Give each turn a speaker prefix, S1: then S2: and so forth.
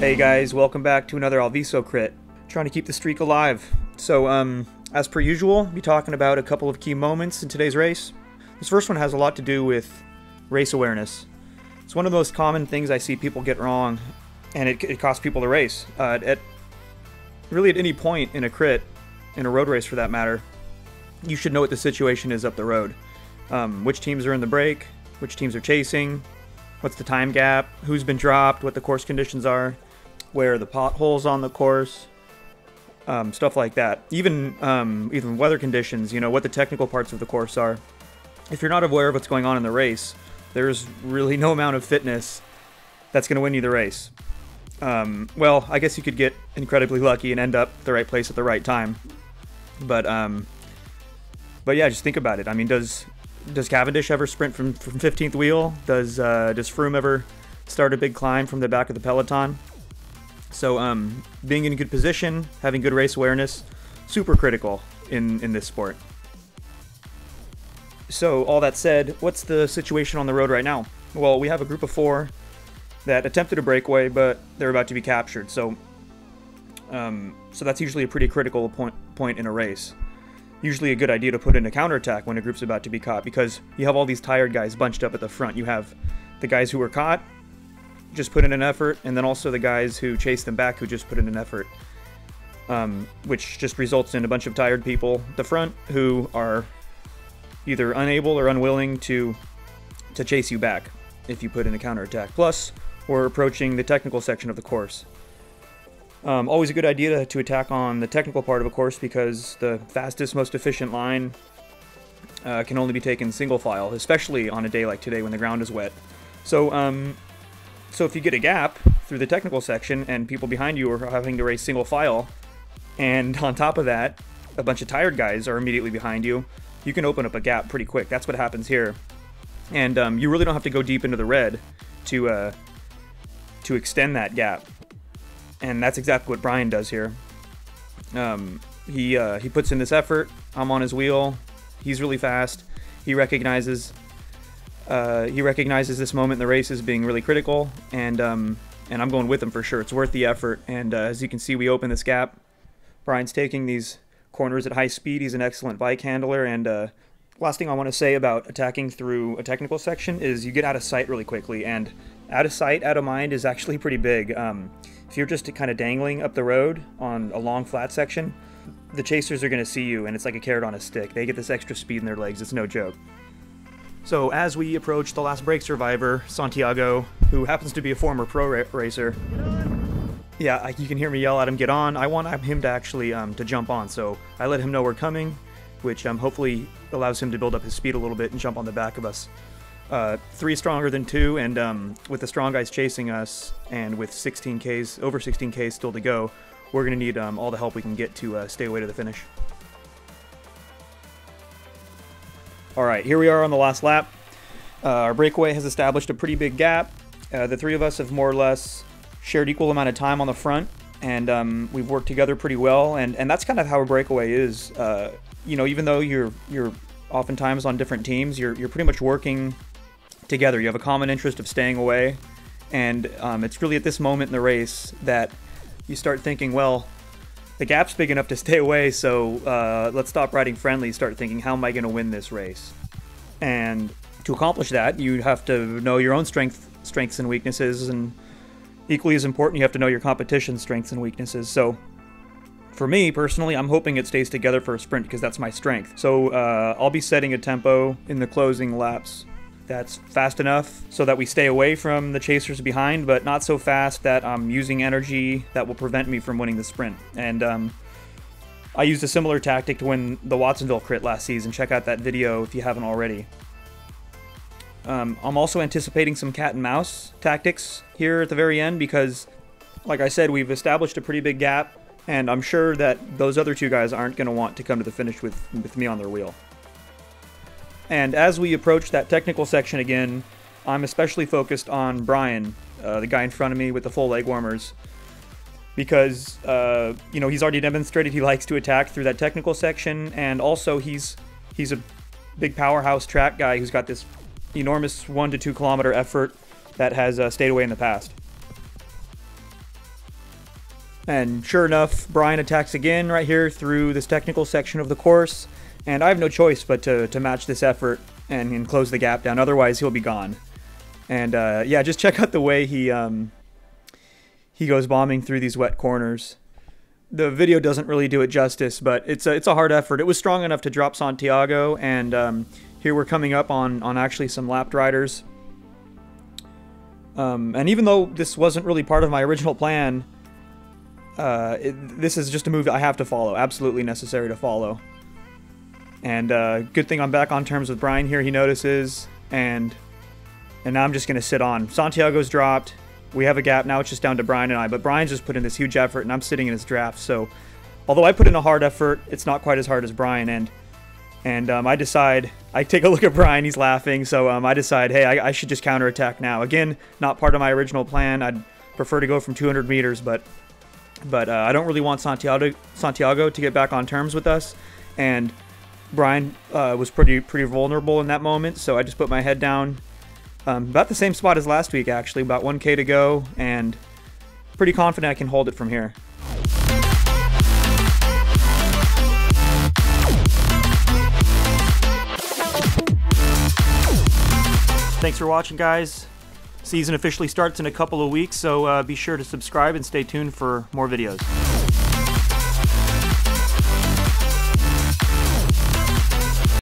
S1: Hey guys, welcome back to another Alviso crit. Trying to keep the streak alive. So, as per usual, I'll be talking about a couple of key moments in today's race. This first one has a lot to do with race awareness. It's one of the most common things I see people get wrong, and it costs people the race. Really at any point in a crit, in a road race for that matter, you should know what the situation is up the road. Which teams are in the break, which teams are chasing, what's the time gap, who's been dropped, what the course conditions are, where are the potholes on the course, stuff like that. Even weather conditions, you know, what the technical parts of the course are. If you're not aware of what's going on in the race, there's really no amount of fitness that's going to win you the race. Well, I guess you could get incredibly lucky and end up at the right place at the right time. But yeah, just think about it. I mean, does Cavendish ever sprint from 15th wheel? Does Froome ever start a big climb from the back of the peloton? So being in a good position, having good race awareness, super critical in this sport. So all that said, what's the situation on the road right now? Well, we have a group of 4 that attempted a breakaway, but they're about to be captured. So that's usually a pretty critical point in a race. Usually a good idea to put in a counterattack when a group's about to be caught, because you have all these tired guys bunched up at the front. You have the guys who were caught, just put in an effort, and then also the guys who chase them back who just put in an effort, which just results in a bunch of tired people at the front who are either unable or unwilling to chase you back if you put in a counterattack. Plus, we're approaching the technical section of the course. Always a good idea to attack on the technical part of a course, because the fastest, most efficient line can only be taken single file, especially on a day like today when the ground is wet. So if you get a gap through the technical section and people behind you are having to race single file, and on top of that, a bunch of tired guys are immediately behind you, you can open up a gap pretty quick. That's what happens here. And you really don't have to go deep into the red to extend that gap. And that's exactly what Brian does here. He puts in this effort. I'm on his wheel. He's really fast. He recognizes this moment in the race as being really critical, and I'm going with him for sure. It's worth the effort. And as you can see, we open this gap. Brian's taking these corners at high speed. He's an excellent bike handler. And last thing I want to say about attacking through a technical section is you get out of sight really quickly. And out of sight, out of mind is actually pretty big. If you're just kind of dangling up the road on a long flat section, the chasers are going to see you, and it's like a carrot on a stick. They get this extra speed in their legs. It's no joke. So as we approach the last break survivor, Santiago, who happens to be a former pro racer, yeah, you can hear me yell at him, "Get on!" I want him to actually to jump on, so I let him know we're coming, which hopefully allows him to build up his speed a little bit and jump on the back of us. 3 stronger than 2, and with the strong guys chasing us, and with over 16Ks still to go, we're going to need all the help we can get to stay away to the finish. Alright, here we are on the last lap. Our breakaway has established a pretty big gap. The 3 of us have more or less shared equal amount of time on the front, and we've worked together pretty well, and that's kind of how a breakaway is. You know, even though you're oftentimes on different teams, you're pretty much working together. You have a common interest of staying away, and it's really at this moment in the race that you start thinking, well, the gap's big enough to stay away, so let's stop riding friendly. Start thinking, how am I going to win this race? And to accomplish that, you have to know your own strengths and weaknesses, and equally as important, you have to know your competition's strengths and weaknesses. So for me personally, I'm hoping it stays together for a sprint, because that's my strength. So I'll be setting a tempo in the closing laps that's fast enough so that we stay away from the chasers behind, but not so fast that I'm using energy that will prevent me from winning the sprint. And I used a similar tactic to win the Watsonville crit last season. Check out that video if you haven't already. I'm also anticipating some cat and mouse tactics here at the very end, because, like I said, we've established a pretty big gap, and I'm sure that those other 2 guys aren't going to want to come to the finish with me on their wheel. And as we approach that technical section again, I'm especially focused on Brian, the guy in front of me with the full leg warmers, because you know, he's already demonstrated he likes to attack through that technical section, and also he's a big powerhouse track guy who's got this enormous 1 to 2 kilometer effort that has stayed away in the past. And sure enough, Brian attacks again right here through this technical section of the course, and I have no choice but to match this effort and close the gap down, otherwise he'll be gone. And yeah, just check out the way he goes bombing through these wet corners. The video doesn't really do it justice, but it's a hard effort. It was strong enough to drop Santiago, and here we're coming up on actually some lapped riders. And even though this wasn't really part of my original plan, this is just a move I have to follow, absolutely necessary to follow. And good thing I'm back on terms with Brian here, he notices, and now I'm just going to sit on. Santiago's dropped. We have a gap now, it's just down to Brian and I, but Brian's just put in this huge effort, and I'm sitting in his draft, so although I put in a hard effort, it's not quite as hard as Brian, and I decide, I take a look at Brian, he's laughing, so I decide, hey, I should just counterattack now. Again, not part of my original plan. I'd prefer to go from 200 meters, but I don't really want Santiago to get back on terms with us, and Brian was pretty vulnerable in that moment, so I just put my head down. About the same spot as last week, actually, about 1K to go, and pretty confident I can hold it from here. Thanks for watching, guys. Season officially starts in a couple of weeks, so be sure to subscribe and stay tuned for more videos.